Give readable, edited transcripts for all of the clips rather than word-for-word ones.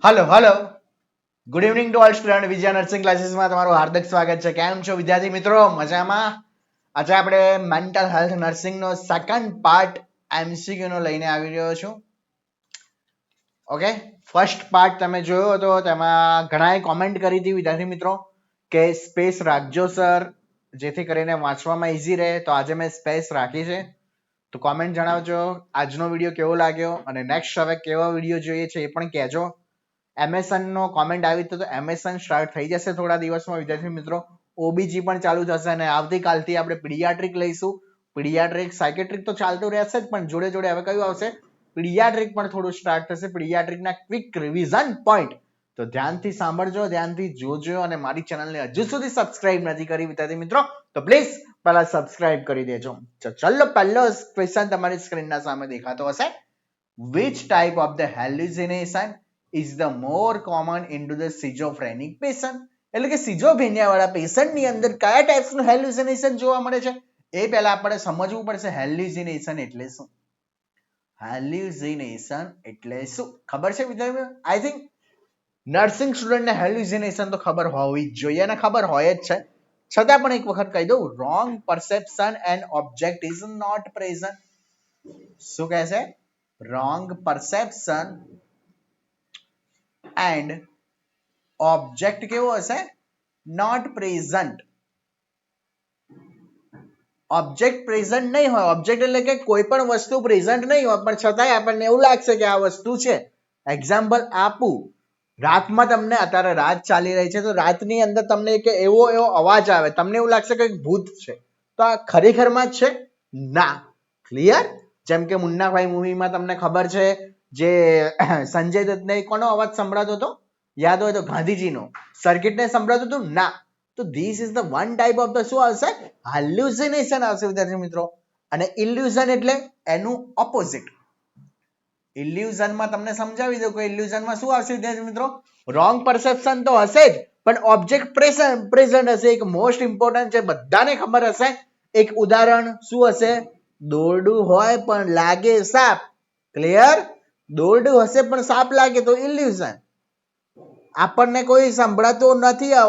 Hello hello good evening to all student Vijay nursing ક્લાસીસમાં તમારું હાર્દિક સ્વાગત છે. કેમ છો વિદ્યાર્થી મિત્રો? મજામાં? આજે આપણે મેન્ટલ હેલ્થ નર્સિંગનો સેકન્ડ પાર્ટ એમસીક્યુ નો લઈને આવી રહ્યો છું. ઓકે, ફર્સ્ટ પાર્ટ તમે જોયો હતો, તેમાં ઘણાએ કોમેન્ટ કરી હતી વિદ્યાર્થી મિત્રો કે સ્પેસ રાખજો સર, જેથી કરીને વાંચવામાં ઈઝી રહે. તો આજે મેં સ્પેસ રાખી છે. તો કોમેન્ટ જણાવજો આજનો વિડીયો કેવો લાગ્યો અને નેક્સ્ટ હવે કેવો વિડીયો જોઈએ છે એ પણ કહેજો. એમએસએન નો કોમેન્ટ આવી તો એમએસએન સ્ટાર્ટ થઈ જશે થોડા દિવસમાં વિદ્યાર્થી મિત્રો. ઓબીજી પણ ચાલુ થશે અને આવતીકાલથી આપણે પીડિયાટ્રિક લઈશું. પીડિયાટ્રિક સાયકેટ્રિક તો ચાલતું રહેશે જ, પણ જોડે જોડે હવે કયું આવશે? પીડિયાટ્રિક પણ થોડું સ્ટાર્ટ થશે. પીડિયાટ્રિકના ક્વિક રિવિઝન પોઈન્ટ તો ધ્યાનથી સાંભળજો, ધ્યાનથી જોજો અને મારી ચેનલને હજુ સુધી સબસ્ક્રાઇબ નથી કરી વિદ્યાર્થી મિત્રો તો પ્લીઝ પહેલા સબસ્ક્રાઇબ કરી દેજો. ચલો, પહેલો ક્વેશ્ચન તમારી સ્ક્રીનના સામે દેખાતો હશે. which type of the hallucination is the more common into the schizophrenic patient? એટલે કે સિઝોફ્રેનિયા વાળા પેશન્ટ ની અંદર કયા ટાઈપ્સ નું હેલ્યુસિનેશન જોવા મળે છે એ પહેલા આપણે સમજવું પડશે. હેલ્યુસિનેશન એટલે શું? હેલ્યુસિનેશન એટલે શું ખબર છે વિદ્યાર્થીઓ? આઈ થિંક નર્સિંગ સ્ટુડન્ટ ને હેલ્યુસિનેશન તો ખબર હોવી જ જોઈએ અને ખબર હોય જ છે, છતાં પણ એક વખત કહી દઉં. Wrong perception and object is not present. શું કહે છે? wrong perception and object કેવો હશે? not present. ઓબ્જેક્ટ પ્રેઝન્ટ નહીં હોય. ઓબ્જેક્ટ એટલે કે કોઈ પણ વસ્તુ પ્રેઝન્ટ નહીં હોય, પણ છતાંય આપણને એવું લાગશે કે આ વસ્તુ છે. એક્ઝામ્પલ આપું, રાતમાં તમને અત્યારે રાત ચાલી રહી છે તો રાતની અંદર તમને એક એવો અવાજ આવે, તમને એવું લાગશે કે ભૂત છે. તો આ ખરેખરમાં જ છે? ના. ક્લિયર? જેમ કે મુન્નાભાઈ મૂવીમાં તમને ખબર છે જે સંજય દત્તને કોનો અવાજ સંભળાતો હતો? યાદ હોય તો ગાંધીજીનો. સર્કિટને સંભળાતું હતું? ના. તો this is the one type of the શું આવશે? હાલ્યુસિનેશન આવશે વિદ્યાર્થી મિત્રો. અને ઇલ્યુઝન એટલે એનું ઓપોઝિટ. ઇલ્યુઝનમાં તમને સમજાવી દઉં કે ઇલ્યુઝનમાં શું આવશે વિદ્યાર્થી મિત્રો? રોંગ પરસેપ્શન તો હશે જ, પણ ઓબ્જેક્ટ પ્રેઝન્ટ હશે. એક મોસ્ટ ઇમ્પોર્ટન્ટ છે, બધાને ખબર હશે. એક ઉદાહરણ શું હશે? દોરડું હોય પણ લાગે સાપ. ક્લિયર? દોરડું હશે પણ સાપ લાગે તો ઇલ્યુઝન. આપણને કોઈ સંભળાતું નથી,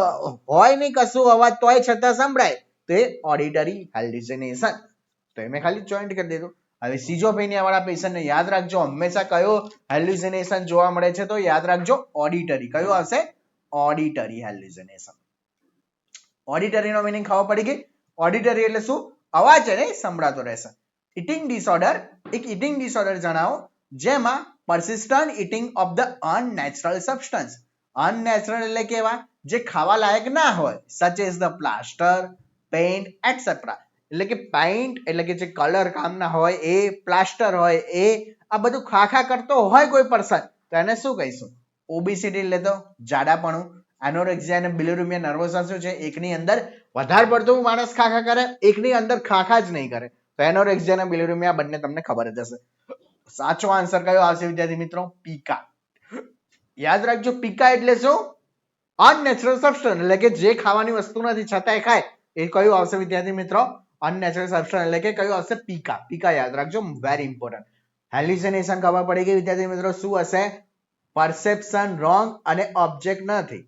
હોય નહીં કશું અવાજ, તોય છતાં સંભળાય તો એ ઓડિટરી હેલ્યુસિનેશન. તો એ મેં ખાલી જોઈન્ટ કરી દીધું. હવે સિઝોફ્રેનિયા વાળા પેશન્ટને યાદ રાખજો, હંમેશા કયો હેલ્યુસિનેશન જોવા મળે છે? તો યાદ રાખજો ઓડિટરી. કયું આવશે? Auditory hallucination. ઓડિટરીનો મીનિંગ ખબર પડી ગઈ? ઓડિટરી એટલે શું? અવાજ એને સંભળાતો રહેશે. ઇટિંગ ડિસઓર્ડર, એક ઇટિંગ ડિસઓર્ડર જણાવો જેમાં persistent eating of the unnatural substance. Unnatural એટલે કેવા? જે ખાવા લાયક ના હોય, such as the plaster, paint, etc. એટલે કે પેઇન્ટ એટલે કે જે કલર કામના હોય એ, પ્લાસ્ટર હોય એ, આ બધું ખાખા કરતો હોય કોઈ પર્સન તો એને શું કહીશું? ઓબેસિટી એટલે તો જાડાપણું. એનોરેક્સિયા અને બિલિરુબિયા નર્વોસા શું છે? એકની અંદર વધારે પડતું માણસ ખાખા કરે, એકની અંદર ખાખા જ નહીં કરે. તો એનોરેક્સિયા અને બિલિરુબિયા બંને તમને ખબર જ હશે. સાચો આન્સર કયો આવશે વિદ્યાર્થી મિત્રો? પીકા. યાદ રાખજો, પીકા એટલે શું? અનનેચરલ સબસ્ટન્સ, એટલે કે જે ખાવાની વસ્તુ નથી છતાંય ખાય, એ કયું આવશે વિદ્યાર્થી મિત્રો? અનનેચરલ સબસ્ટન્સ, એટલે કે કયું આવશે? પીકા. પીકા યાદ રાખજો, વેરી ઇમ્પોર્ટન્ટ. હેલ્યુસિનેશન ખબર પડી ગઈ વિદ્યાર્થી મિત્રો શું હશે? પરસેપ્શન રોંગ અને ઓબ્જેક્ટ નથી,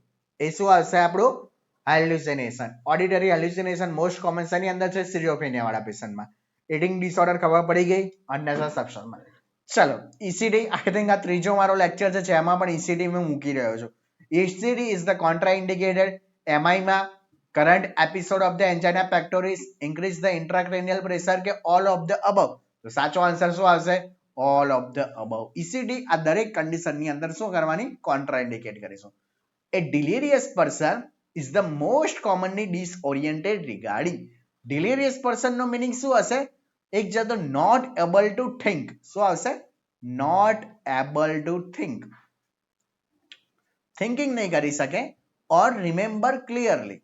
એ શું આવશે આપણું? Hallucination. Auditory hallucination most common શેની અંદર છે? સિઝોફ્રેનિયા વાળા પેશન્ટમાં. ઇટિંગ ડિસઓર્ડર ખબર પડી ગઈ, અનનેચરલ સબસ્ટન્સમાં. ચલો, ECD આઈ થિંક આ ત્રીજો મારો લેક્ચર છે જેમાં પણ ECD હું મૂકી રહ્યો છું. ECD is the contraindicated. MI માં current episode of the angina pectoris, increase the intracranial pressure કે all of the above? તો સાચો આન્સર શું આવશે? all of the above. ECD આ દરેક કન્ડિશન ની અંદર શું કરવાની? કોન્ટ્રાઇન્ડિકેટ કરીશું. A delirious person is the most commonly disoriented regarding. delirious person no meaning શું હશે? એક જાતો not able to think. શું આવશે? not able to think. Thinking નહીં કરી શકે. or remember clearly.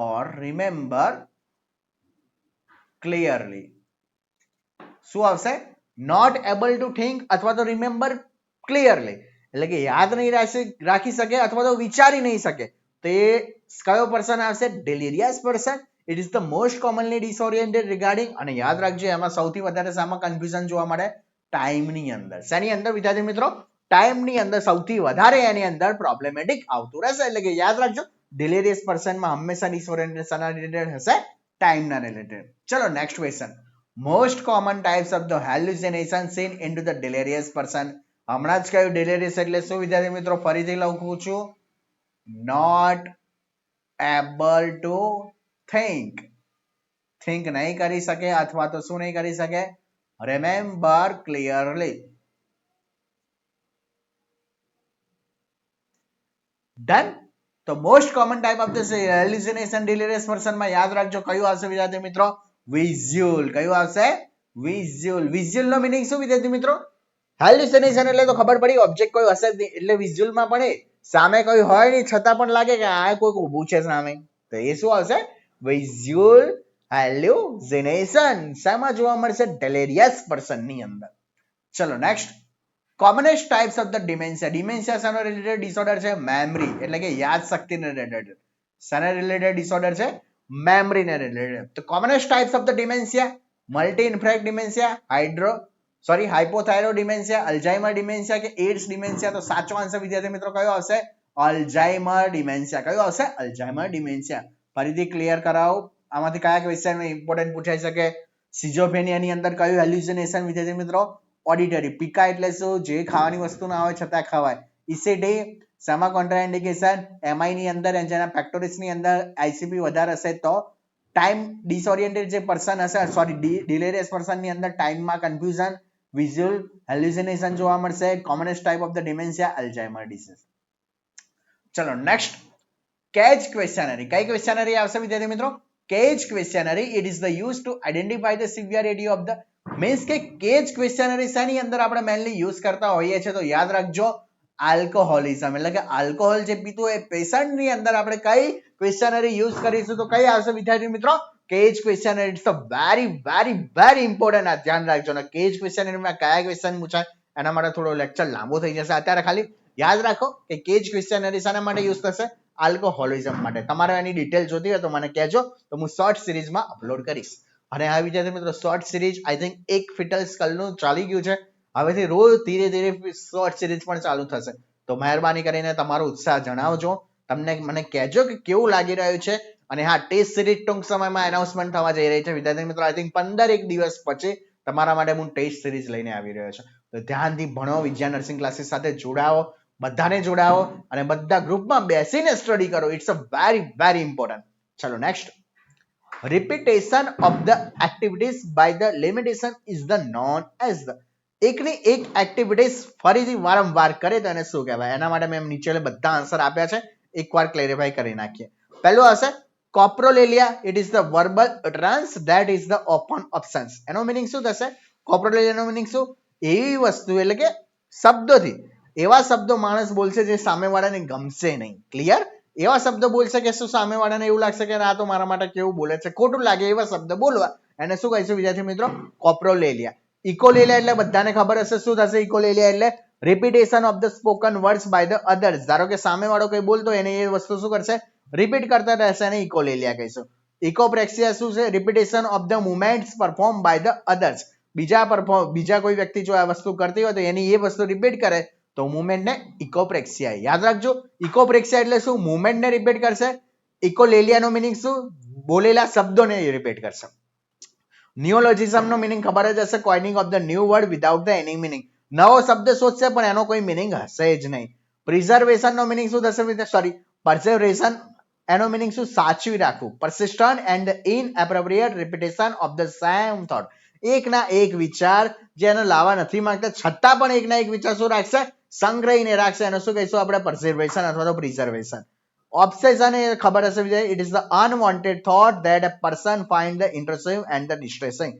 or remember clearly. શું આવશે? not able to think અથવા તો remember clearly, એટલે કે યાદ નહીં રાખી શકે અથવા તો વિચારી નહીં શકે. તો એ કયો પર્સન આવશે? delirious person. It is the most commonly disoriented regarding. અને યાદ રાખજો એમાં સૌથી વધારે સામાં કન્ફ્યુઝન જોવા મળે? ટાઈમની અંદર. શેની અંદર વિદ્યાર્થી મિત્રો? ટાઈમની અંદર સૌથી વધારે એની અંદર પ્રોબ્લેમેટિક આવતું રહેશે. એટલે કે યાદ રાખજો, delirious પર્સનમાં હંમેશા ડિસઓરિએન્ટેડ શાના રિલેટેડ હશે? ટાઈમના રિલેટેડ. ચલો next question. Most common types of the hallucination seen into the delirious person. હમણાં જ કહ્યું delirious એટલે શું વિદ્યાર્થી મિત્રો? ફરીથી લખું છું, not able to think. Think નહીં કરી શકે અથવા તો શું નહીં કરી શકે? Remember clearly. ડન. તો most common type of the hallucination delirious person માં યાદ રાખજો કયું આવશે વિદ્યાર્થી મિત્રો? વિઝ્યુઅલ. કયું આવશે? વિઝ્યુઅલ. વિઝ્યુઅલ નો મીનિંગ શું વિદ્યાર્થી મિત્રો? hallucination એટલે તો ખબર પડી ઓબ્જેક્ટ કોઈ હશે જ નહીં, એટલે વિઝ્યુઅલ માં પણ સામે કોઈ હોય નહીં છતાં પણ લાગે કે આ કોઈ ઊભું છે સામે, તો એ શું આવશે? Visual hallucination. શામાં જોવા મળશે? delirious person ની અંદર. ચલો next. Commonest types of the dementia. Dementia શાનો રિલેટેડ ડિસઓર્ડર છે? મેમરી એટલે કે યાદ શક્તિને રિલેટેડ. શાના રિલેટેડ ડિસઓર્ડર છે? મેમરીને રિલેટેડ. તો commonest types of the dementia: multi infarct dementia, hypothyroid dementia, Alzheimer dementia કે એડ્સ ડિમેન્શિયા. તો સાચો આન્સર વિદ્યાર્થી મિત્રો કયો આવશે? Alzheimer dementia. કયો આવશે? Alzheimer dementia. ફરીથી ક્લિયર કરાવો, આમાંથી કયા ક્વેશ્ચન ઇમ્પોર્ટન્ટ પૂછાઈ શકે? સિઝોફ્રેનિયાની અંદર કયું હેલ્યુસિનેશન વિદ્યાર્થી મિત્રો? ઓડિટરી. પીકા એટલે શું? જે ખાવાની વસ્તુ ના હોય છતાં ખવાય. ઇસીડી. શામાં કોન્ટ્રાઇન્ડિકેશન? એમઆઈ ની અંદર, એન્જાઇના પેક્ટોરિસ ની અંદર આઈસીપી વધારે હશે તો. ટાઈમ ડિસઓરિએન્ટેડ જે પર્સન હશે, સોરી ડિલેરિયસ પર્સન ની અંદર ટાઈમમાં કન્ફ્યુઝન, વિઝ્યુઅલ હેલ્યુસિનેશન જોવા મળશે. Commonest type of the dementia Alzheimer's disease. ચલો નેક્સ્ટ. CAGE questionnaire. કઈ ક્વેશ્ચનરી આવશે વિદ્યાર્થી મિત્રો? CAGE questionnaire. It is the use to identify the severity of the, means કે કેજ ક્વેશ્ચનરી શાની અંદર આપણે મેનલી યુઝ કરતા હોઈએ છીએ? તો યાદ રાખજો, આલ્કોહોલિઝમ એટલે કે આલ્કોહોલ જે પીતું હોય પેશન્ટ ની અંદર આપણે કઈ ક્વેશ્ચનરી યુઝ કરીશું? તો કઈ આવશે વિદ્યાર્થી મિત્રો? CAGE questionnaire. It's a very very very important. આ ધ્યાન રાખજો ને. કેજ ક્વેશ્ચનરીમાં કયા ક્વેશ્ચન પૂછાય એના માટે થોડો લેક્ચર લાંબો થઈ જશે. અત્યારે ખાલી યાદ રાખો કે કેજ ક્વેશ્ચનરી શાના માટે યુઝ થશે? આલ્કોહોલિઝમ માટે. તમારે એની ડિટેલ જોતી હોય તો મને કહેજો, તો હું શોર્ટ સિરીઝમાં અપલોડ કરીશ. અને આ વિદ્યાર્થી મિત્રો શોર્ટ સિરીઝ આઈ થિંક એક ફિટલ સ્કલનું ચાલી ગયું છે. હવેથી રોજ ધીરે ધીરે શોર્ટ સિરીઝ પણ ચાલુ થશે. તો મહેરબાની કરીને તમારો ઉત્સાહ જણાવજો. તમને મને કહેજો કે કેવું લાગી રહ્યું છે. અને હા, ટેસ્ટ સિરીઝ ટૂંક સમયમાં એનાઉન્સમેન્ટ થવા જઈ રહી છે વિદ્યાર્થી મિત્રો. આઈ થિંક 15 દિવસ પછી તમારા માટે હું ટેસ્ટ સિરીઝ લઈને આવી રહ્યો છું. તો ધ્યાનથી ભણો, વિદ્યા નર્સિંગ ક્લાસીસ સાથે જોડાઓ, બધાને જોડાઓ અને બધા ગ્રુપમાં બેસીને સ્ટડી કરો. It's a very very important. ચલો next. repetition of the activities by the limitation is the known as the, એકની એક એક્ટિવિટીઝ ફરીથી વારંવાર કરે તો એને શું કહેવાય? એના માટે મેં નીચે બધા આન્સર આપ્યા છે, એકવાર ક્લેરિફાઈ કરી નાખીએ. પહેલું હશે coprolalia. It is the verbal utterance that is the open options. એનો મીનિંગ શું થશે? કોપ્રોલેલિયાનો મીનિંગ શું? એવી વસ્તુ એટલે કે શબ્દોથી, એવા શબ્દો માણસ બોલશે જે સામેવાળાને ગમશે નહીં. ક્લિયર? એવા શબ્દ બોલશે કે શું સામેવાળાને એવું લાગશે કે આ તો મારા માટે કેવું બોલે છે, ખોટું લાગે એવા શબ્દ બોલવા, એને શું કહીશું વિદ્યાર્થી મિત્રો? કોપ્રોલેલિયા. ઇકોલેલિયા એટલે બધાને ખબર હશે શું થશે? ઇકોલેલિયા એટલે repetition of the spoken words by the others. ધારો કે સામેવાળો કોઈ બોલતો એને એ વસ્તુ શું કરશે? રિપીટ કરતા રહેશે, એને ઇકોલેલિયા કહીશું. ઇકોપ્રેક્સિયા શું છે? Repetition of the movements perform by the others. બીજા કોઈ વ્યક્તિ જો આ વસ્તુ કરતી હોય તો એની એ વસ્તુ રિપીટ કરે તો મુવમેન્ટ ને ઇકોપ્રેક્સિયા. યાદ રાખજો, ઇકોપ્રેક્સિયા એટલે શું? મુવમેન્ટ ને રિપીટ કરશે. ઇકોલેલિયાનો મીનિંગ શું? બોલેલા શબ્દોને રિપીટ કરશે. નિયોલોજિઝમ નો મીનિંગ ખબર જ હશે, coining of the new word without the any meaning. નવો શબ્દ શોધશે પણ એનો કોઈ મીનિંગ હશે જ નહીં. પ્રિઝર્વેશન નો મીનિંગ શું થશે? સોરી, પર્ઝર્વેશન એનો મીનિંગ શું? સાચવી રાખવું. persistent and inappropriate repetition of the same thought. એકના એક વિચાર જેને લાવવા નથી માંગતા છતાં પણ એકના એક વિચાર શું રાખશે? સંગ્રહીને રાખશે. એને શું કહીશું આપણે? પર્ઝર્વેશન અથવા તો પ્રિઝર્વેશન. ઓબ્સેશન એ ખબર હશે વિદ્યાર્થી. It is the unwanted thought that a person find the interesting and the distressing.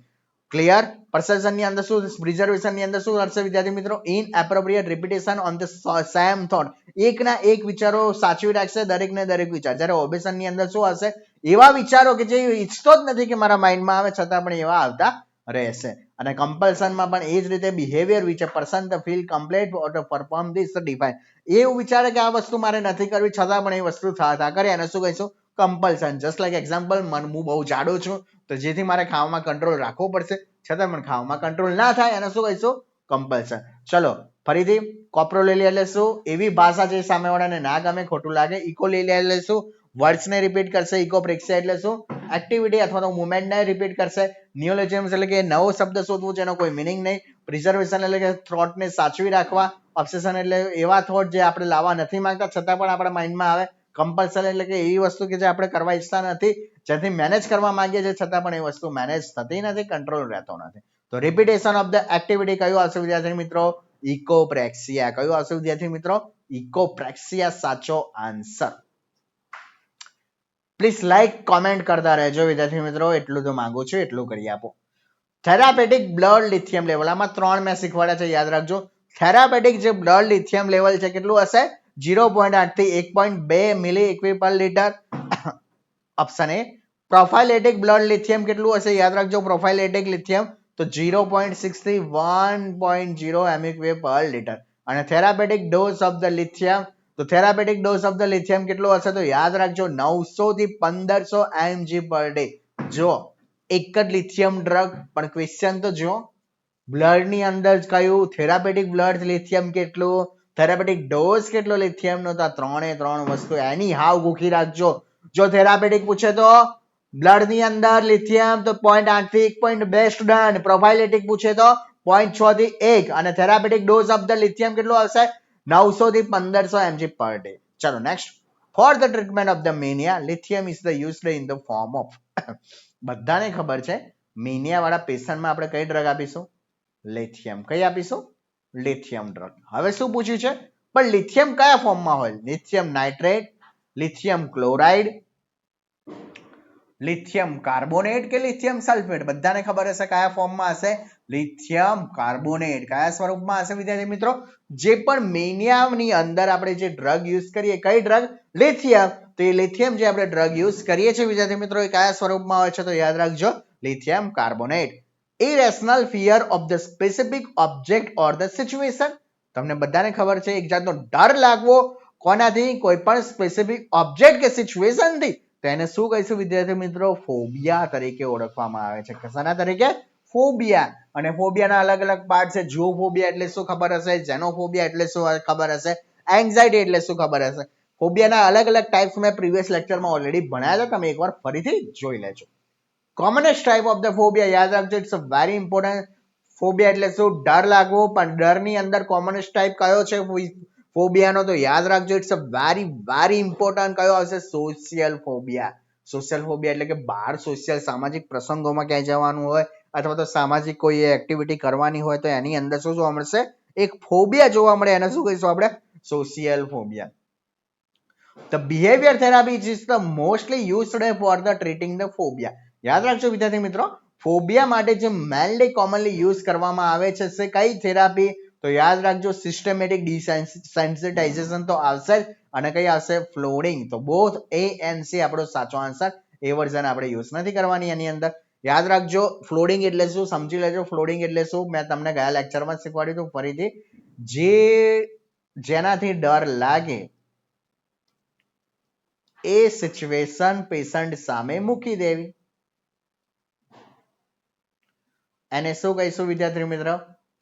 Clear? Perseveration ની અંદર શું? પ્રિઝર્વેશન ની અંદર શું કરશે વિદ્યાર્થી મિત્રો? Inappropriate repetition on the same thought. એકના એક વિચારો સાચવી રાખશે, દરેકને દરેક વિચાર. જ્યારે ઓબેશન ની અંદર શું હશે? એવા વિચારો કે જે ઈચ્છતો જ નથી કે મારા માઇન્ડમાં આવે છતાં પણ એવા આવતા રહેશે. અને કમ્પલ્સનમાં પણ એ જ રીતે behaviour which a person the feel complete or two perform this define. એવું વિચારે કે આ વસ્તુ મારે નથી કરવી છતાં પણ એ વસ્તુ થતા કરે, એને શું કહીશું? કમ્પલ્સન. જસ્ટ લાઈક એક્ઝામ્પલ, હું બહુ જાડો છું તો જેથી મારે ખાવામાં કંટ્રોલ રાખવો પડશે છતાં પણ ખાવામાં કંટ્રોલ ના થાય, એને શું કહીશું? કમ્પલ્સન. ચલો ફરીથી કોપ્રોલેલિયા એટલે શું? એવી ભાષા જે સામેવાળાને ના ગમે, ખોટું લાગે. ઇકોલેલિયા એટલે શું? વર્ડ્સને રિપીટ કરશે. ઇકોપ્રેક્સિયા એટલે શું? એક્ટિવિટી અથવા તો મુવમેન્ટને રિપીટ કરશે. નિયોલોજિઝમ એટલે કે નવો શબ્દ શોધવું જેનો કોઈ મિનિંગ નહીં. પ્રિઝર્વેશન એટલે કે થોટને સાચવી રાખવા. ઓબ્સેશન એટલે એવા થોટ જે આપણે લાવવા નથી માંગતા છતાં પણ આપણા માઇન્ડમાં આવે. કમ્પલ્સન એટલે કે એવી વસ્તુ કે જે આપણે કરવા ઈચ્છતા નથી, જેથી મેનેજ કરવા માંગીએ છીએ છતાં પણ એ વસ્તુ મેનેજ થતી નથી, કંટ્રોલ રહેતો નથી. તો રિપીટેશન ઓફ ધ એક્ટિવિટી કયું આવશે વિદ્યાર્થી મિત્રો? ઇકોપ્રેક્સિયા. કયું આવશે વિદ્યાર્થી મિત્રો? ઇકોપ્રેક્સિયા સાચો આન્સર. પ્લીઝ લાઈક કોમેન્ટ કરતા રહેજો વિદ્યાર્થી મિત્રો, એટલું તો માંગુ છું, એટલું કરી આપો. થેરાપેટિક બ્લડ લિથિયમ લેવલ, આમાં 3 મેં શીખવાડ્યા છે, યાદ રાખજો. થેરાપેટિક જે બ્લડ લિથિયમ લેવલ છે કેટલું હશે? 0.8 થી 1.2 milli equi per litre. Option A. Prophylactic blood lithium કેટલું હશે? યાદ રાખજો, પ્રોફાઇલેટિક લિથિયમ તો 0.6 થી 1.0 એમઇક્યુ પર લીટર. અને therapeutic dose of the lithium, તો therapeutic dose of the lithium કેટલું હશે? તો યાદ રાખજો 900 થી 1500 mg પર ડે. જો એક જ લિથિયમ ડ્રગ, પણ ક્વેશ્ચન તો જો બ્લડ ની અંદર કયું થેરાપેટિક બ્લડ લિથિયમ કેટલું, થેરાપેટિક ડોઝ કેટલો લિથિયમ નો, તો 3 વસ્તુ એની હાવ ગોખી રાખજો. જો થેરાપેટિક પૂછે તો બ્લડ ની અંદર લિથિયમ તો 0.8 થી 1.2 સ્ટુડન્ટ. પ્રોફાઇલેટિક પૂછે તો 0.6 થી 1, અને therapeutic dose of the lithium કેટલો હશે? 900 થી 1500 mg પર ડે. ચલો next. For the treatment of the Maniya, lithium is the used in the form of. બધાને ખબર છે મેનિયા વાળા પેશન્ટમાં આપણે કઈ ડ્રગ આપીશું? લિથિયમ. કઈ આપીશું? Lithium drug. હવે શું પૂછ્યું છે? પણ લિથિયમ કયા ફોર્મમાં હોય? Lithium nitrate, lithium chloride, lithium carbonate કે લિથિયમ સલ્ફેટ? બધાને ખબર હશે કયા ફોર્મમાં હશે? Lithium carbonate. કયા સ્વરૂપમાં હશે વિદ્યાર્થી મિત્રો? જે પણ મેનિયાની અંદર આપણે જે ડ્રગ યુઝ કરીએ, કઈ ડ્રગ? લિથિયમ. તો એ લિથિયમ જે આપણે ડ્રગ યુઝ કરીએ છીએ વિદ્યાર્થી મિત્રો, એ કયા સ્વરૂપમાં હોય છે? તો યાદ રાખજો, lithium carbonate. Irrational fear of the specific object or the situation. તમને બધાને ખબર છે એક જાતનો ડર લાગવો કોનાથી? કોઈ પણ સ્પેસિફિક ઓબ્જેક્ટ કે સિચ્યુએશન થી. તો એને શું કહીશું વિદ્યાર્થી મિત્રો? ફોબિયા તરીકે ઓળખવામાં આવે છે. કશાના તરીકે? ફોબિયા. અને ફોબિયાના અલગ અલગ પાર્ટ છે. જુઓફોબિયા એટલે શું ખબર હશે? ઝેનોફોબિયા એટલે શું ખબર હશે? એન્ઝાઇટી એટલે શું ખબર હશે? ફોબિયાના અલગ અલગ ટાઈપ્સ મેં પ્રીવિયસ લેક્ચરમાં ઓલરેડી ભણાયા છે, તમે એકવાર ફરીથી જોઈ લેજો. Commonest type of the phobia, યાદ રાખજો, it's a very important. Phobia એટલે શું? ડર લાગવો. પણ ડરની અંદર કોમનેસ્ટ ટાઈપ કયો છે ફોબિયાનો? તો યાદ રાખજો, it's a very very important. કયો આવશે? Social phobia. સોશિયલ ફોબિયા એટલે કે બહાર સોશિયલ સામાજિક પ્રસંગોમાં ક્યાંય જવાનું હોય અથવા તો સામાજિક કોઈ એક્ટિવિટી કરવાની હોય તો એની અંદર શું જોવા મળશે? એક ફોબિયા જોવા મળે. એને શું કહીશું આપણે? Social phobia. The behavior therapy is the mostly used for the treating the phobia. યાદ રાખજો વિદ્યાર્થી મિત્રો, ફોબિયા માટે જે મેનલી કોમનલી યુઝ કરવામાં આવે છે કઈ થેરાપી? તો યાદ રાખજો, સિસ્ટમેટિક ડિસેન્સિટાઇઝેશન તો આવશે જ, અને કઈ આવશે? ફ્લોરિંગ. તો બોથ A and C આપણો સાચો આન્સર. એ વર્ઝન આપણે યુઝ નથી કરવાની એની અંદર. યાદ રાખજો, ફ્લોરિંગ એટલે શું સમજી લેજો. ફ્લોરિંગ એટલે શું મેં તમને ગયા લેક્ચરમાં શીખવાડ્યું હતું. ફરીથી, જેનાથી ડર લાગે એ સિચ્યુએશન પેશન્ટ સામે મૂકી દેવી, એને શું કહીશું વિદ્યાર્થી મિત્રો?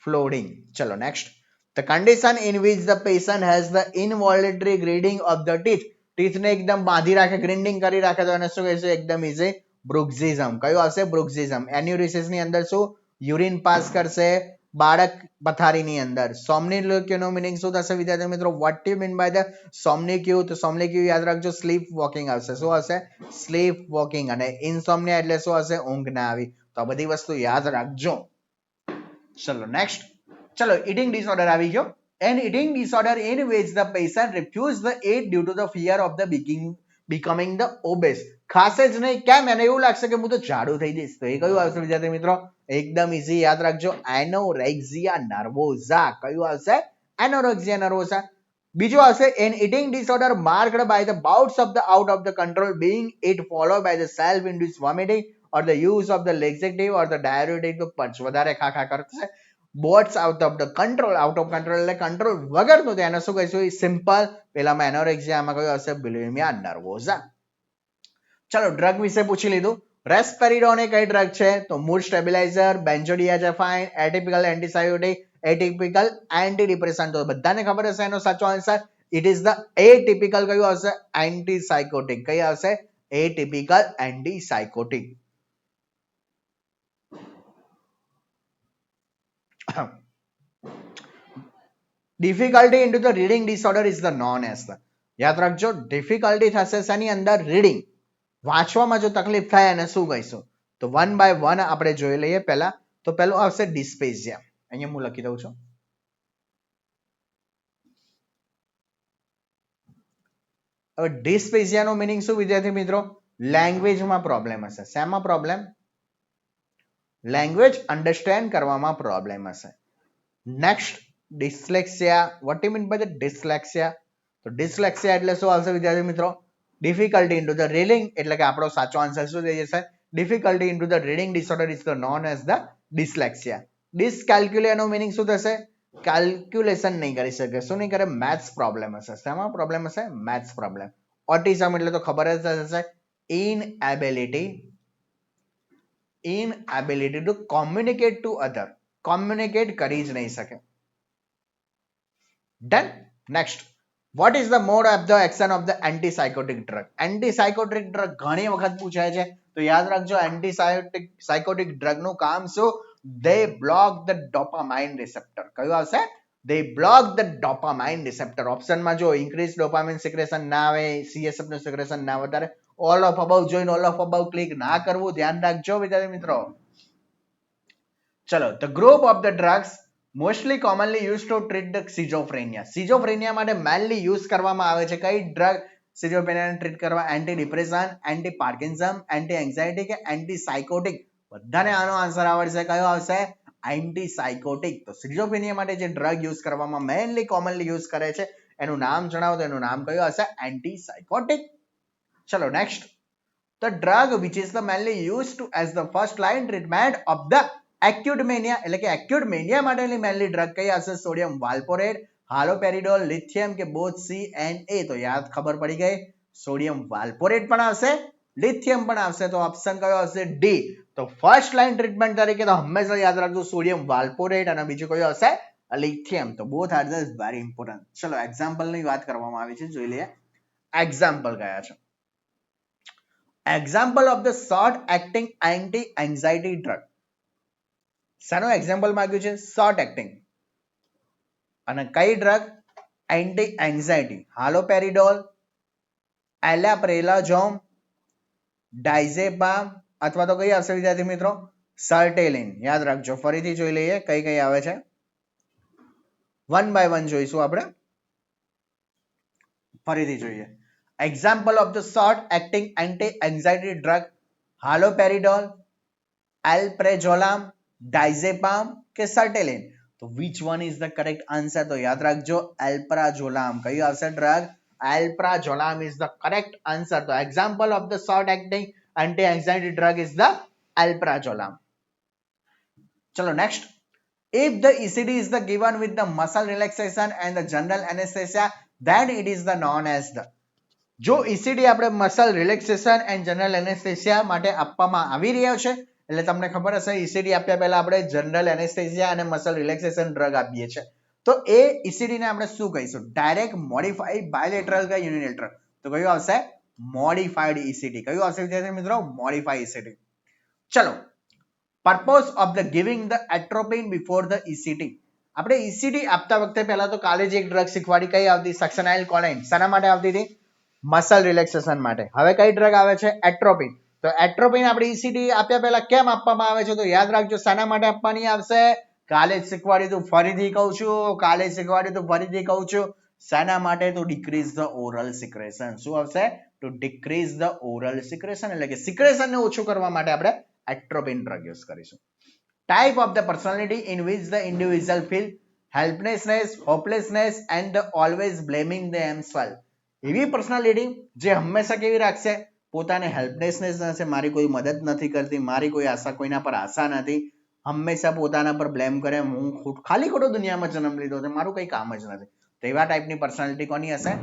ફ્લોરિંગ. ચલો next. The condition in which the patient has the involuntary grinding of the teeth, ટીથને એકદમ બાંધી રાખે, ગ્રિન્ડિંગ કરી રાખે, તો એને શું કહીશું? એકદમ ઇઝી, બ્રુક્સિઝમ. કયું આવશે? બ્રુક્સિઝમ. એન્યુરિસિસ ની અંદર શું? યુરિન પાસ કરશે બાળક પથારીની અંદર. સોમનિક્યુનો મિનિંગ શું થશે વિદ્યાર્થી મિત્રો? What you mean by the somniloquy? તો સોમનિક્યુ યાદ રાખજો, સ્લીપ વોકિંગ આવશે. શું આવશે? Sleep walking. અને ઇનસોમનિયા એટલે શું હશે? ઊંઘ ના આવી. તો આ બધી વસ્તુ યાદ રાખજો. ચલો નેક્સ્ટ. ચલો, ઈટિંગ ડિસઓર્ડર આવી ગયો. An eating disorder in which the patient refuse the eat due to the fear of the becoming the obese. ખાસે જ નહીં, કેમ? એને એવું લાગશે કે હું તો જાડુ થઈ જઈશ. તો એ કયું આવશે વિદ્યાર્થી મિત્રો? એકદમ ઈઝી, યાદ રાખજો, એનોરેક્સિયા નર્વોઝા. કયું આવશે? એનોરેક્સિયા નર્વોઝા. બીજું આવશે, an eating disorder marked by the bouts of the out of the control being it followed by the self induced vomiting or the use of the laxative or the diuretic to punch. વધારે ખા કરશે. Boats out of the control. Out of control એટલે control વગરનું. તો એને શું કહીશું? Simple. પેલામાં એનોરેક્સિયામાં કયું હશે? બુલિમિયા નર્વોઝા. ચલો, ડ્રગ વિશે પૂછી લીધું. રેસ્પેરિડોન એ કઈ ડ્રગ છે? તો mood stabiliser, benzodiazepine, atypical antipsychotic, atypical anti depressant. તો બધાને ખબર હશે એનો સાચો answer it is the atypical. કયું આવશે? Anti psychotic. કઈ આવશે? Atypical anti psychotic. Difficulty into the reading disorder is the known as the. યાદ રાખજો, ડિફિકલ્ટી થશે શેની અંદર? રીડિંગ. વાંચવામાં જો તકલીફ થાય એને શું કહીશું? તો વન બાય વન આપણે જોઈ લઈએ. પહેલા તો પેલું આવશે ડિસ્પેઝિયા. અહીંયા હું લખી દઉં છું. હવે ડિસ્પેઝિયાનો મીનિંગ શું વિદ્યાર્થી મિત્રો? લેંગ્વેજમાં પ્રોબ્લેમ હશે. શેમાં પ્રોબ્લેમ? લેંગ્વેજ અન્ડરસ્ટેન્ડ કરવામાં પ્રોબ્લેમ હશે. Next dyslexia. What you mean by dyslexia? તો ડિસ્લેક્સિયા એટલે શું આવશે વિદ્યાર્થી મિત્રો? Difficulty into the reading. એટલે કે આપણો સાચો આન્સર શું થઈ જશે? Difficulty into the reading disorder is the known as the dyslexia. ડિસકેલ્ક્યુલિયાનો મીનિંગ શું થશે? કેલ્ક્યુલેશન નહીં કરી શકે. શું નહીં કરે? મેથ્સ પ્રોબ્લેમ હશે. શેમાં પ્રોબ્લેમ હશે? Maths problem. ઓટિઝમ એટલે તો ખબર જ હશે, inability to communicate to other. Communicate કરી જ નહીં શકે. Done. Next, what is the mode of the action of the antipsychotic drug? Antipsychotic drug ઘણી વખત પૂછાય છે, તો યાદ રાખજો એન્ટીસાયકોટિક ડ્રગ નું કામ શું? they block the dopamine receptor. કયું આવશે? they block the dopamine receptor. ઓપ્શનમાં જો ઇન્ક્રીઝ ડોપામાઇન સિક્રેશન ના આવે, CSF નું સિક્રેશન ના વધારે. ઓલ ઓફ અબવ જોઈને ઓલ ઓફ અબવ ક્લિક ના કરવું, ધ્યાન રાખજો વિદ્યાર્થી મિત્રો. ચલો, the group of the drugs mostly commonly used to treat the schizophrenia. schizophrenia માટે mainly use કરવામાં આવે છે કઈ ડ્રગ? schizophrenia ટ્રીટ કરવા? Anti depression, anti Parkinson, anti anxiety કે એન્ટી સાયકોટિક? બધાને આનો આન્સર આવડશે. કયો આવશે? એન્ટી સાયકોટિક. તો schizophrenia માટે જે ડ્રગ યુઝ કરવામાં મેઇનલી કોમનલી યુઝ કરે છે એનું નામ જણાવો. તો એનું નામ કયું હશે? એન્ટી સાયકોટિક. ચલો next, the drug which is the mainly used to as the first line treatment of the acute mania. એટલે કે acute mania માટેની મેઇનલી ડ્રગ કઈ હશે? સોડિયમ વાલ્પોરેટ, હાલોપેરિડોલ, લિથિયમ કે બોથ C and A? તો યાદ ખબર પડી ગઈ, સોડિયમ વાલ્પોરેટ પણ આવશે, લિથિયમ પણ આવશે. તો ઓપ્શન કયો હશે? ડી. તો ફર્સ્ટ લાઈન ટ્રીટમેન્ટ તરીકે તો હંમેશા યાદ રાખજો સોડિયમ વાલ્પોરેટ, અને બીજું કયો હશે? લિથિયમ. તો બોથ આર વેરી ઇમ્પોર્ટન્ટ. ચલો એક્ઝામ્પલ ની વાત કરવામાં આવી છે, જોઈ લઈએ એક્ઝામ્પલ કયા છે. Example of the short acting anti anxiety drug. શાનો એક્ઝામ્પલ માંગ્યું છે? Short acting. અને કઈ drug? Anti anxiety. Haloperidol, alprazolam, diazepam, અથવા તો કઈ આવશે વિદ્યાર્થી મિત્રો? સર્ટેલિન. યાદ રાખજો. ફરીથી જોઈ લઈએ કઈ કઈ આવે છે. વન બાય વન જોઈશું આપણે. ફરીથી જોઈએ. Example of the short acting anti-anxiety drug: haloperidol, alprazolam, diazepam કે sertraline? તો which one is the correct answer? તો યાદ રાખજો alprazolam. કયું આવશે drug? alprazolam is the correct answer. તો example of the short acting anti-anxiety drug is the alprazolam. ચલો next, if the ECD is the given with the muscle relaxation and the general anesthesia, then it is the known as the. જો ECD આપણે muscle relaxation and general anaesthesia માટે આપવામાં આવી રહ્યો છે, એટલે તમને ખબર હશે ECD આપ્યા પહેલા આપણે જનરલ એનેસ્થેસિયા અને મસલ રિલેક્સેશન ડ્રગ આપીએ છીએ. તો એ ECD ને આપણે શું કહીશું? ડાયરેક્ટ મોડિફાઈડ બાયલેટરલ કે યુનિલેટરલ? તો કયું આવશે? Modified ECD. કયું આવશે વિદ્યાર્થી મિત્રો? Modified ECD. ચલો, purpose of the giving the atropine before the ECD. આપણે ECD આપતા વખતે પહેલા તો કાલે જ એક ડ્રગ શીખવાડી, કઈ આવતી? સક્સેનાઇલ કોલાઇન. શાના માટે આવતી હતી? મસલ રિલેક્સેશન માટે. હવે કઈ ડ્રગ આવે છે? એટ્રોપિન. તો એટ્રોપિન આપણે ECD આપ્યા પહેલા કેમ આપવામાં આવે છે? તો યાદ રાખજો શાના માટે આપવાની આવશે? કાલે જ શીખવાડ્યું હતું, ફરીથી કહું છું. કાલે શીખવાડ્યું હતું, ફરીથી કહું છું. શાના માટે? તો ડિક્રીઝ ધ ઓરલ સિક્રેશન. શું આવશે? To decrease the oral secretion, એટલે કે સિક્રેશન ને ઓછું કરવા માટે આપણે એટ્રોપિન ડ્રગ યુઝ કરીશું. Type of the personality in which the individual feel helplessness, hopelessness and always blaming the himself. એવી પર્સનાલિટી જે હંમેશા કેવી રાખશે? પોતાને હેલ્પલેસનેસ હશે, મારી કોઈ મદદ નથી કરતી, મારી કોઈ આશા, કોઈના પર આશા નથી, હંમેશા પોતાના પર બ્લેમ કરે, હું ખાલી ખોટો દુનિયામાં જન્મ લીધો છે, મારું કઈ કામ જ નથી. તો એવા ટાઈપની પર્સનાલિટી કોની હશે?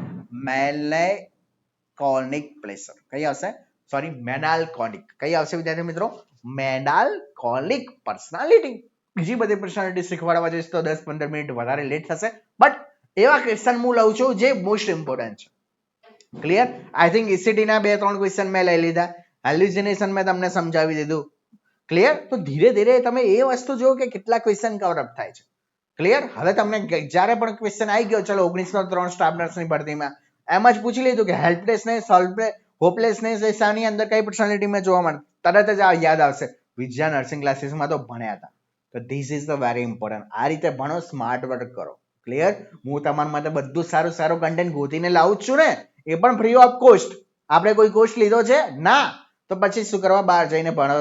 મેલેકોનિક પ્લેસર. કઈ આવશે? સોરી, મેડાલકોનિક. કઈ આવશે વિદ્યાર્થી મિત્રો? મેડાલકોનિક પર્સનાલિટી. બીજી બધી પર્સનાલિટી શીખવાડવા જઈશ તો 10-15 મિનિટ વધારે લેટ થશે, બટ એવા ક્વેશ્ચન હું લઉં છું જે મોસ્ટ ઇમ્પોર્ટન્ટ છે. ક્લિયર? આઈ થિંક ECT ના 2-3 ક્વેશ્ચન મેં લઈ લીધા, હેલ્યુસિનેશન મેં તમને સમજાવી દીધું. ક્લિયર? તો ધીરે ધીરે તમે એ વસ્તુ જુઓ કે કેટલા ક્વેશ્ચન કવર અપ થાય છે. ક્લિયર? હવે તમને જ્યારે પણ ક્વેશ્ચન આવી ગયો, ચલો 1903 સ્ટાફ નર્સની ભરતીમાં એમ જ પૂછી લીધું કે હેલ્પલેસનેસ, હોપલેસનેસ એ શાની અંદર કઈ પર્સનાલિટીમાં જોવા મળે, તરત જ યાદ આવશે વિદ્યા નર્સિંગ ક્લાસીસમાં તો ભણ્યા હતા. તો this is the very important. આ રીતે ભણો, સ્માર્ટ વર્ક કરો. ક્લિયર? હું તમારા માટે બધું સારું સારું કન્ટેન્ટ ગોતીને લાવું જ છું ને, એ પણ ફ્રી ઓફ કોસ્ટ. આપણે કોઈ કોસ્ટ લીધો છે ના, તો પછી શું કરવા, બહાર જઈને ભણો.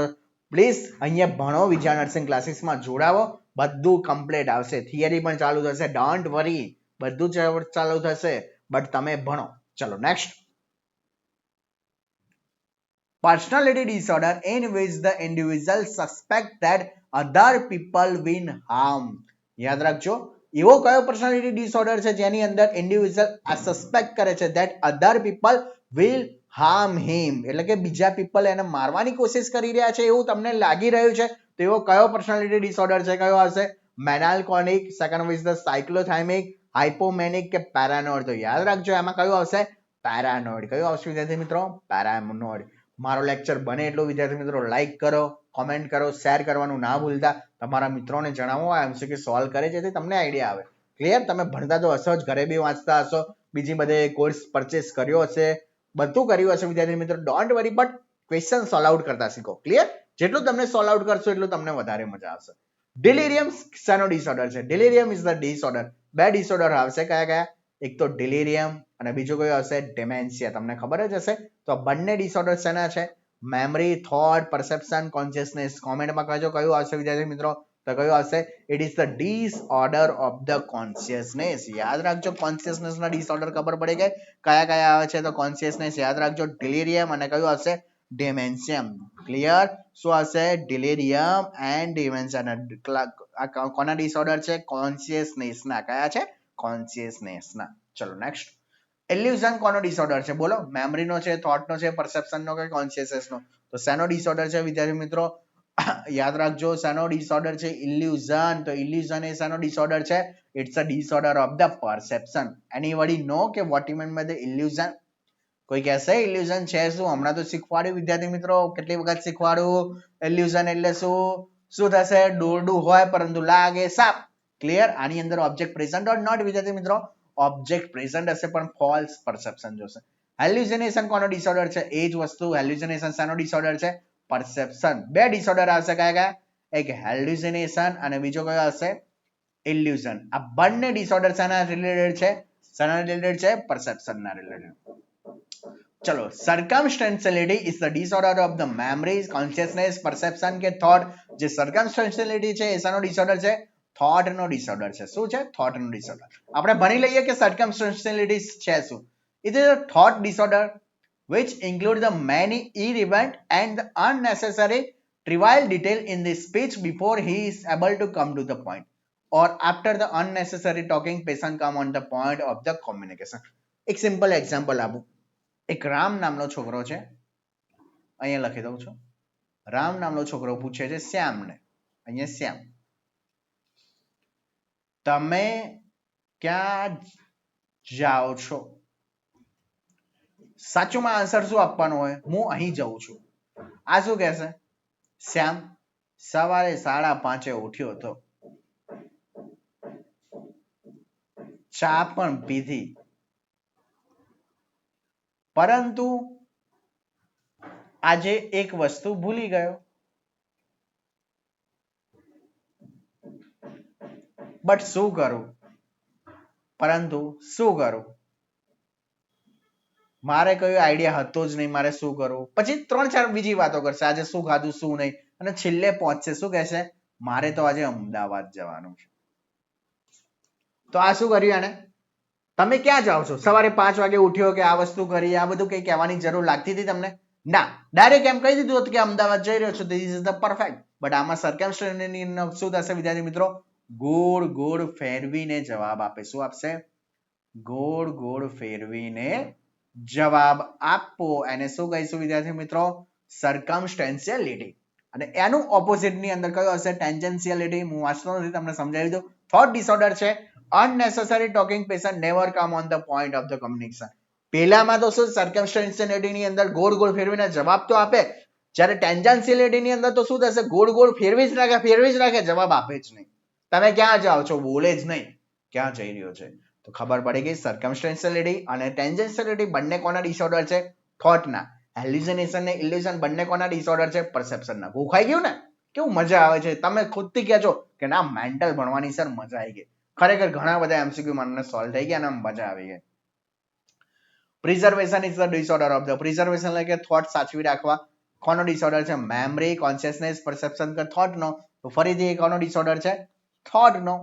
પ્લીઝ અહીંયા ભણો, વિદ્યા નર્સિંગ ક્લાસીસમાં જોડાવો, બધું કમ્પ્લીટ આવશે. થિયરી પણ ચાલુ થશે, ડોન્ટ વરી, બધું ચાલુ થશે, બટ તમે ભણો. ચલો next. Personality disorder in which the individual suspect that other people will harm. યાદ રાખજો, એવો કયો પર્સનાલિટી ડિસઓર્ડર છે જેની અંદર ઇન્ડિવિડ્યુઅલ આ સસ્પેક્ટ કરે છે that other people will harm him, એટલે કે બીજા પીપલ એને મારવાની કોશિશ કરી રહ્યા છે એવું તમને લાગી રહ્યું છે, તો એવો કયો પર્સનાલિટી ડિસઓર્ડર છે? કયો આવશે? મેલાન્કોલિક, સેકન્ડ ઇઝ ધ સાયક્લોથાઇમિક, હાઇપોમેનિક કે પેરાનોઇડ? તો યાદ રાખજો એમાં કયું આવશે? પેરાનોઇડ. કયું આવશે વિદ્યાર્થી મિત્રો? પેરાનોઇડ. મારો લેક્ચર બને એટલો વિદ્યાર્થી મિત્રો લાઈક કરો, કોમેન્ટ કરો, શેર કરવાનું ના ભૂલતા. તમારા મિત્રોને જણાવો આ MCQ સોલ્વ કરે જેથી તમને આઈડિયા આવે. ક્લિયર? તમે ભણતા તો હશો જ, ઘરે બી વાંચતા હશો, બીજી બધે કોર્સ પરચેસ કર્યો હશે, બધું કર્યું હશે વિદ્યાર્થી મિત્રો. Don't worry, but question solve out કરતા શીખો. ક્લિયર? જેટલું તમને સોલ્વ આઉટ કરશો એટલું તમને વધારે મજા આવશે. ડિલિરિયમ શાનો ડિસઓર્ડર છે? ડિલિરિયમ ઇઝ ધ ડિસઓર્ડર. બે ડિસઓર્ડર આવશે, કયા કયા? એક તો ડિલિરિયમ અને બીજો કયો હશે? ડિમેન્શિયા. તમને ખબર જ હશે. તો બંને ડિસઓર્ડર શેના છે? Memory, thought, perception, consciousness. કોમેન્ટમાં કહેજો કયું આવશે વિદ્યાર્થી મિત્રો. તો કયું આવશે? It is the disorder of the consciousness. યાદ રાખજો, કોન્શિયસનેસ ના ડિસઓર્ડર ખબર પડી ગઈ કયા કયા આવે છે. તો કોન્શિયસનેસ યાદ રાખજો, ડિલિરિયમ અને કયું આવશે? ડિમેન્શિયમ. ક્લિયર? શું આવશે? ડિલિરિયમ એન્ડ ડિમેન્શિયા. કોના ડિસઓર્ડર છે? કોન્શિયસનેસ ના. કયા છે? કોન્શિયસનેસ ના. ચલો નેક્સ્ટ. ઇલ્યુઝન કોનો ડિસઓર્ડર છે? બોલો. મેમરીનો છે, થોટનો છે, પરસેપ્શનનો કે કોન્શિયસનેસનો? તો શેનો ડિસઓર્ડર છે વિદ્યાર્થી મિત્રો? યાદ રાખજો, શેનો ડિસઓર્ડર છે? ઇલ્યુઝન. તો ઇલ્યુઝન એ શેનો ડિસઓર્ડર છે? It's a disorder of the perception. Anybody know કે what you mean by the illusion? કોઈ કહેશે ઇલ્યુઝન છે શું? હમણાં તો શીખવાડ્યું વિદ્યાર્થી મિત્રો, કેટલી વખત શીખવાડ્યું. ઇલ્યુઝન એટલે શું થશે? દોરડું હોય પરંતુ લાગે સાપ. ક્લિયર? આની અંદર ઓબ્જેક્ટ પ્રેઝન્ટ ઓર નોટ વિદ્યાર્થી મિત્રો? ઓબ્જેક્ટ પ્રેઝન્ટ હશે પણ ફોલ્સ પરસેપ્શન જોશે. હેલ્યુસિનેશન કોનો ડિસઓર્ડર છે? એ જ વસ્તુ. હેલ્યુસિનેશન શાનો ડિસઓર્ડર છે? પરસેપ્શન. બે ડિસઓર્ડર આવશે, કયા કયા? એક હેલ્યુસિનેશન અને બીજો કયો આવશે? ઇલ્યુઝન. આ બંને ડિસઓર્ડર શાના રિલેટેડ છે? શાના રિલેટેડ છે? પરસેપ્શન ના રિલેટેડ. ચલો. circumstantiality is the disorder of the memories, consciousness, perception કે thought. જે circumstantiality છે એ શાનો ડિસઓર્ડર છે? થોટ નો ડિસઓર્ડર છે. શું છે? થોટ નો ડિસઓર્ડર. આપણે ભણી લઈએ કે circumstantiality છે શું. It is a thought disorder which include the many irrelevant and the unnecessary trivial detail in the speech before he is able to come to the point, or after the unnecessary talking patient come on the point of the communication. એક simple example આપું. એક રામ નામનો છોકરો છે, અહીંયા લખી દઉં છું. રામ નામનો છોકરો પૂછે છે શ્યામને, અહીંયા શ્યામ, તમે ક્યાં જાઓ છો? સાચુમાં આન્સર શું આપવાનો હોય? હું અહીં જઉં છું. આ શું કહેશે? શ્યામ સવારે 5:30 ઉઠ્યો હતો, ચા પણ પીધી, પરંતુ આજે એક વસ્તુ ભૂલી ગયો. બટ શું કરું? પરંતુ શું કરું? મારે કયો આઈડિયા હતો જ નહીં, મારે શું કરવું? પછી 3-4 બીજી વાતો કરશે, આજે શું ખાધું શું નહીં, અને છેલ્લે પહોંચશે શું કહેશે? મારે તો આજે અમદાવાદ જવાનું છે. તો આ શું કર્યું એને? તમે ક્યાં જાઓ છો? સવારે 5 વાગે ઉઠ્યો કે આ વસ્તુ કરી, આ બધું કઈ કહેવાની જરૂર લાગતી હતી તમને? ના, ડાયરેક્ટ એમ કહી દીધું હતું કે અમદાવાદ જઈ રહ્યો છું. This is the perfect. But આમાં સર્કમસ્ટન્સની શું થશે વિદ્યાર્થી મિત્રો? ગોળ ગોળ ફેરવીને જવાબ આપે. શું આપશે? ગોળ ગોળ ફેરવીને જવાબ આપવો. એને શું કહીશું વિદ્યાર્થી મિત્રો? સર્કમસ્ટેન્શિયાલિટી. અને એનું ઓપોઝિટ ની અંદર કયો હશે? ટેન્જન્શિયાલિટી. હું વાંચતો નથી, તમને સમજાવી દઉં. થોટ ડિસઓર્ડર છે unnecessary talking patient never come on the point of the communication. પહેલામાં તો શું circumstantiality ની અંદર ગોળ ગોળ ફેરવીને જવાબ તો આપે, જ્યારે ટેન્જન્શિયાલિટી ની અંદર તો શું થશે? ગોળ ગોળ ફેરવી જ રાખે, જવાબ આપે જ નહીં. તમે ક્યાં જાઓ છો? બોલે જ નહીં, ક્યાં જઈ રહ્યો છે? તો ખબર પડી ગઈ, circumstantiality અને ટેન્જન્શિયાલિટી બંને કોના ડિસઓર્ડર છે? થોટના. હેલ્યુસિનેશન ને ઇલ્યુઝન બંને કોના ડિસઓર્ડર છે? પરસેપ્શનના. ભૂખાઈ ગયું ને? કેવું મજા આવે છે, તમે ખુદથી કહેજો કે ના મેન્ટલ ભણવાની સર મજા આવી ગઈ. ખરેખર ઘણા બધા MCQ મને સોલ્વ થઈ ગયા અને મજા આવી ગઈ. Preservation is the disorder of the. Preservation એટલે કે થોટ સાચવી રાખવા. કોનો ડિસઓર્ડર છે? મેમરી, કોન્શિયસનેસ, પરસેપ્શન કે થોટનો? તો ફરીથી કોનો ડિસઓર્ડર છે? થોટનો.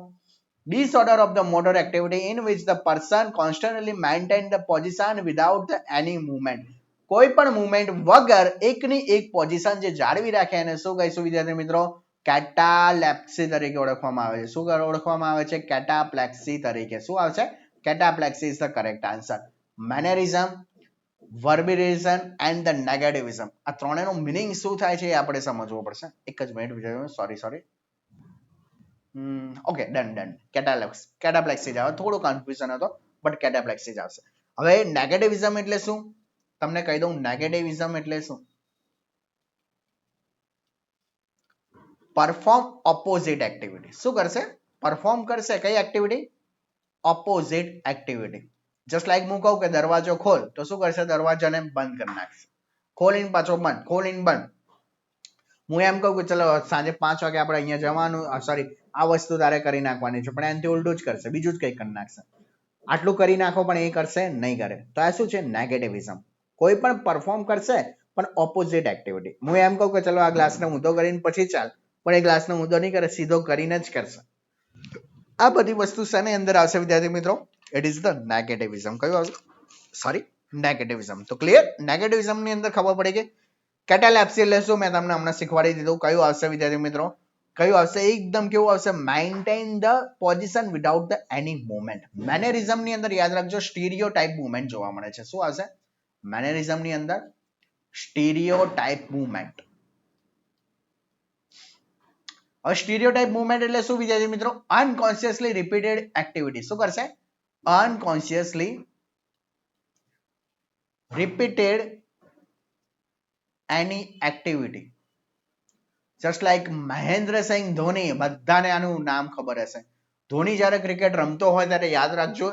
Disorder of the motor activity in which the person constantly maintain the position without any movement. કોઈ પણ મુવમેન્ટ વગર એકની એક પોઝિશન જે જાળવી રાખે એને શું કહીશું વિદ્યાર્થી મિત્રો? કેટાલેપ્સી તરીકે ઓળખવામાં આવે છે. શું ઓળખવામાં આવે છે? કેટાપ્લેક્સી તરીકે. શું આવશે? Cataplexy is the correct answer. Mannerism, verbigeration and the negativism, આ ત્રણેયનો મિનિંગ શું થાય છે એ આપણે સમજવું પડશે. એક જ minute, sorry. Okay, done. Cataplexy જ આવે. થોડું કન્ફ્યુઝન હતો, બટ કેટાપ્લેક્સી જ આવશે. હવે નેગેટિવિઝમ એટલે શું? તમને કહી દઉં, નેગેટિવિઝમ એટલે શું? Perform opposite activity. શું કરશે? પરફોર્મ કરશે કઈ activity? Opposite activity. Just like હું કહું કે દરવાજો ખોલ, તો શું કરશે? દરવાજાને બંધ કરી નાખશે. ખોલીને પાછો બંધ, ખોલીને બંધ. હું એમ કહું કે ચલો સાંજે 5 વાગે આપણે અહીંયા જવાનું, સોરી આ વસ્તુ તારે કરી નાખવાની છે, પણ એનાથી ઉલટું જ કરશે, બીજું જ કંઈ કરી નાખશે. આટલું કરી નાખો પણ એ કરશે નહીં કરે, તો આ શું છે? નેગેટિવિઝમ. કોઈ પણ પરફોર્મ કરશે પણ ઓપોઝિટ એક્ટિવિટી. હું એમ કહું કે ચલો આ ગ્લાસને ઊંધો કરીને પછી ચાલ, પણ એ ગ્લાસને ઊંધો નહીં કરે, સીધો કરીને જ કરશે. આ બધી વસ્તુ શેની અંદર આવશે વિદ્યાર્થી મિત્રો? It is the negativism. કયું આવશે? Sorry, negativism. તો ક્લિયર? નેગેટિવિઝમ ની અંદર ખબર પડે કે કેટાલેપ્સી એટલે શું? મેં તમને હમણાં શીખવાડી દીધું. કયું આવશે વિદ્યાર્થી મિત્રો? કયું આવશે? એકદમ કેવું આવશે? Maintain the position without the any movement. Mannerism ની અંદર યાદ રાખજો, સ્ટીરિયો ટાઈપ મૂવમેન્ટ જોવા મળે છે. શું આવશે? મેનરિઝમ ની અંદર સ્ટીરિયો ટાઈપ મૂવમેન્ટ. હવે સ્ટીરિયો ટાઈપ મૂવમેન્ટ એટલે શું વિદ્યાર્થી મિત્રો? Unconsciously repeated activity. શું કરશે? Unconsciously repeated any activity. Just like Mahendra Singh Dhoni, બધાને આનું નામ ખબર હશે. ધોની જ્યારે ક્રિકેટ રમતો હોય ત્યારે યાદ રાખજો,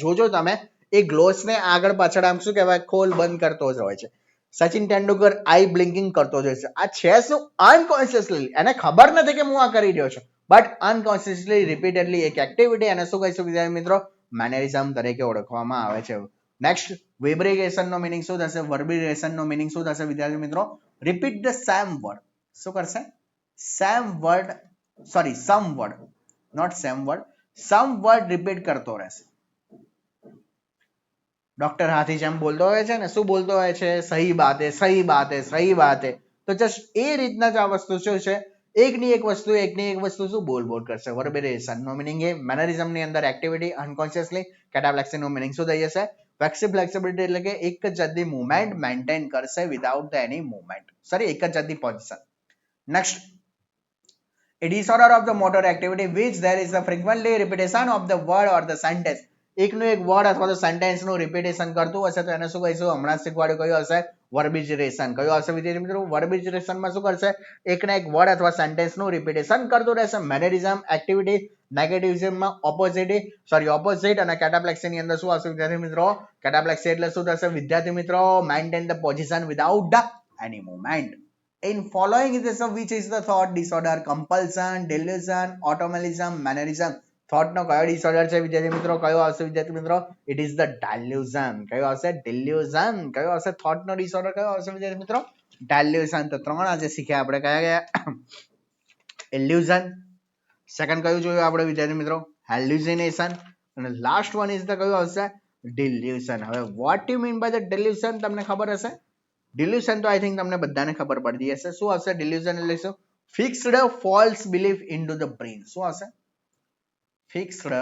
જોજો તમે, એ ગ્લોવ્સને આગળ પાછળ આમ શું કહેવાય, ખોલ બંધ કરતો જ હોય છે. સચિન તેંડુલકર આઈ બ્લિંકિંગ કરતો જ હોય છે. આ છે શું? અનકોન્શિયસલી. એને ખબર નથી કે હું આ કરી રહ્યો છું, બટ અનકોન્શિયસલી રિપીટેડલી એક એક્ટિવિટી, અને શું કહીશું વિદ્યાર્થી મિત્રો? મેનરિઝમ તરીકે ઓળખવામાં આવે છે. નેક્સ્ટ, વિબ્રેશન નો મિનિંગ શું થશે? વર્બિરેશન નો મિનિંગ શું થશે વિદ્યાર્થી મિત્રો? Repeat the same word. શું કરશે? Same word, sorry some word, not same word, some word repeat કરતો રહેશે. ડોક્ટર હાથીજામ બોલતો હોય છે ને, શું બોલતો હોય છે? સહી બાત હે, સહી બાત હે, સહી બાત હે. તો જસ્ટ એ રીતના જ આ વસ્તુ શું છે? એકની એક વસ્તુ શું બોલ કરશે. વર્બિરેશન નો મિનિંગ એ મેનરિઝમ ની અંદર એક્ટિવિટી અનકોન્શિયસલી. કેટાપ્લેક્સી નો મિનિંગ શું થઈ જશે? ફ્લેક્સિબિલિટી એટલે કે એક જ જાતની મૂવમેન્ટ મેન્ટેન કરશે વિધાઉટ એની મૂવમેન્ટ. સોરી, એક જ જાતની position. Next, a disorder of the motor activity which there is a frequently repetition of the word or the sentence. એકનું એક વર્ડ અથવા તો સેન્ટેન્સ નું રિપીટેશન કરતું હશે તો એને શું કહીશું? હમણાં શીખવાડ્યું, કયું હશે? વર્બિજરેશન. કયું આવશે વિદ્યાર્થી મિત્રો? વર્બિજરેશન માં શું કરશે? એકના એક વર્ડ અથવા સેન્ટેન્સ નું રિપીટેશન કરતું રહેશે. મેનરિઝમ એક્ટિવિટી, નેગેટિવિઝમ માં ઓપોઝિટ, અને કેટાપ્લેક્સી ની અંદર શું આવશે વિદ્યાર્થી મિત્રો? કેટાપ્લેક્સી એટલે શું થશે વિદ્યાર્થી મિત્રો? Maintain the position without any movement. In following is this, which is the thought disorder? Compulsion, delusion, automatism, mannerism. Thought નો કયો disorder છે વિદ્યાર્થી મિત્રો? કયો આવશે વિદ્યાર્થી મિત્રો? It is the delusion. કયો આવશે? Delusion. કયો આવશે? Thought નો disorder કયો આવશે વિદ્યાર્થી મિત્રો? Delusion. તો ત્રણ આજે શીખ્યા આપણે. કયા? Illusion. સેકન્ડ કયું જોયું આપણે વિદ્યાર્થી મિત્રો? Hallucination. અને લાસ્ટ વન ઇઝ ધ કયું આવશે? Delusion. હવે what you mean by the delusion તમને ખબર હશે? Delusion તો આઈ થિંક તમને બધાને ખબર પડતી હશે. શું હશે delusion એટલે શું? Fixed false belief into the brain. શું હશે? Fixed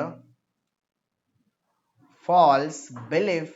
false belief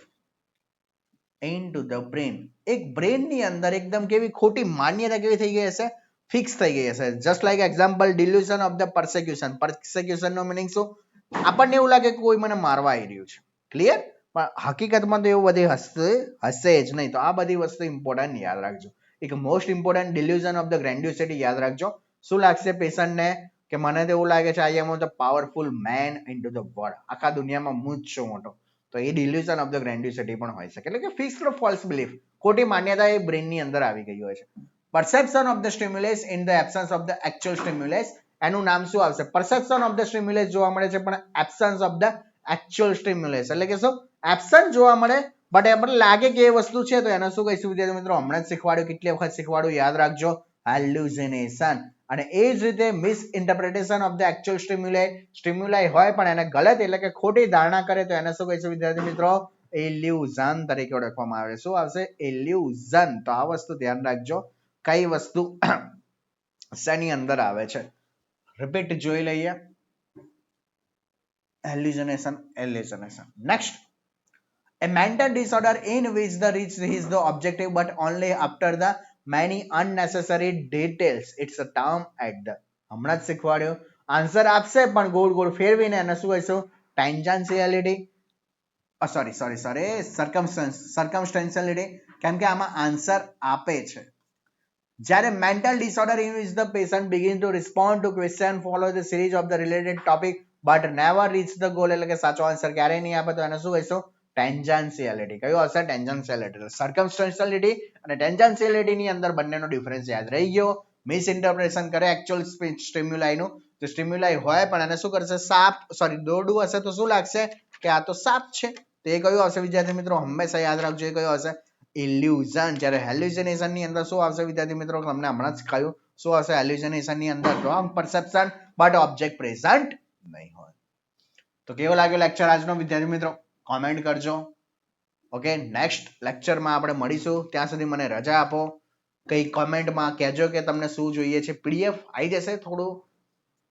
into the brain. એક બ્રેન ની અંદર એકદમ કેવી ખોટી માન્યતા કેવી થઈ ગઈ હશે, ફિક્સ થઈ ગઈ હશે. Just like example delusion of the persecution. Persecution નો મિનિંગ શું? આપણને એવું લાગે કે કોઈ મને મારવા આવી રહ્યું છે, ક્લિયર, પણ હકીકતમાં તો એવું બધી હશે જ નહીં. તો આ બધી વસ્તુ ઇમ્પોર્ટન્ટ યાદ રાખજો. એક most important delusion of the grandiosity યાદ રાખજો. શું લાગશે પેશન્ટને કે મને તો એવું લાગે છે I am the powerful man in to the world, આખા દુનિયામાં હું જ છું મોટો. તો એ ડિલ્યુઝન ઓફ ધ ગ્રેન્ડ્યુસિટી પણ હોઈ શકે, એટલે કે ફિક્સ્ડ ફોલ્સ બિલીફ, ખોટી માન્યતા એ બ્રેનની અંદર આવી ગઈ હોય છે. Perception of the stimulus in the absence of the actual stimulus, એનું નામ શું આવશે? પરસેપ્શન ઓફ ધ સ્ટિમ્યુલસ જોવા મળે છે પણ absence of the actual stimulus, એટલે કે શું? એબ્સન્ટ જોવા મળે બટ આપણને લાગે કે એ વસ્તુ છે, તો એને શું કહીશું વિદ્યાર્થી મિત્રો? હમણાં જ શીખવાડ્યું, કેટલી વખત શીખવાડ્યું યાદ રાખજો, હાલ્યુસિનેશન. અને એ જ રીતે miss interpretation of the actual stimuli હોય પણ એને ગલત એટલે કે ખોટી ધારણા કરે તો એને શું કહીશું વિદ્યાર્થી મિત્રો? ઇલ્યુઝન તરીકે ઓળખવામાં આવે. શું આવશે? ઇલ્યુઝન. તો આ વસ્તુ ધ્યાન રાખજો, કઈ વસ્તુ શેની અંદર આવે છે. રિપીટ જોઈ લઈએ. Hallucination. Next, a mental disorder in which the reach is the objective but only after the many unnecessary details. It's a term at the. હમણાં જ શીખવાડ્યું, આન્સર આપશે પણ ગોળ ગોળ ફેરવીને એને શું કહીશું? ટેન્જન્શિયાલિટી, સર્કમસ્ટન્શિયાલિટી, કેમ કે આમાં આન્સર આપે છે. જ્યારે mental disorder in which the patient begin to respond to question, follow the series of the related topic but never reach the goal, એટલે કે સાચો આન્સર ક્યારે નહીં આપે તો એને શું કહીશું? ટેન્જન્શિયાલિટી. કયું આવશે? ટેન્જન્શિયાલિટી. સર્કમસ્ટન્શિયાલિટી અને ટેન્જન્શિયાલિટી ની અંદર બંનેનો ડિફરન્સ યાદ રહી ગયો. મિસ ઇન્ટરપ્રિટેશન કરે એકચ્યુઅલ સ્ટિમ્યુલાઈ નું, તો સ્ટિમ્યુલાઈ હોય પણ એને શું કરશે? દોરડું હશે તો શું લાગશે કે આ તો સાપ છે. તો એ કયું આવશે વિદ્યાર્થી મિત્રો? હંમેશા યાદ રાખજો, એ કયું આવશે? ઇલ્યુઝન. જ્યારે હેલ્યુસિનેશન ની અંદર શું આવશે વિદ્યાર્થી મિત્રો? તમને હમણાં જ કહ્યું, શું આવશે હેલ્યુસિનેશન ની અંદર? Wrong perception but object present નહીં હોય. તો કેવો લાગ્યો લેક્ચર આજનો વિદ્યાર્થી મિત્રો? કોમેન્ટ કરજો. ઓકે, નેક્સ્ટ લેક્ચરમાં આપણે મળીશું. ત્યાં સુધી મને રજા આપો. કઈ કોમેન્ટમાં કહેજો કે તમને શું જોઈએ છે. પીડીએફ આવી જશે,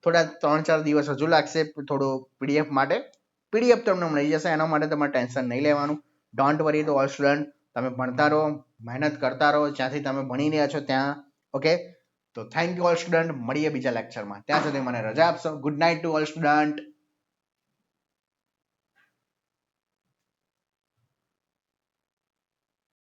થોડા 3-4 દિવસ હજુ લાગશે થોડું પીડીએફ માટે. પીડીએફ તમને મળી જશે, એના માટે તમારે ટેન્શન નહીં લેવાનું. ડોન્ટ વરી તો ઓલ સ્ટુડન્ટ, તમે ભણતા રહો, મહેનત કરતા રહો, જ્યાંથી તમે ભણી રહ્યા છો ત્યાં. ઓકે, તો થેન્ક યુ ઓલ સ્ટુડન્ટ. મળીએ બીજા લેક્ચરમાં. ત્યાં સુધી મને રજા આપશો. Good night to all student.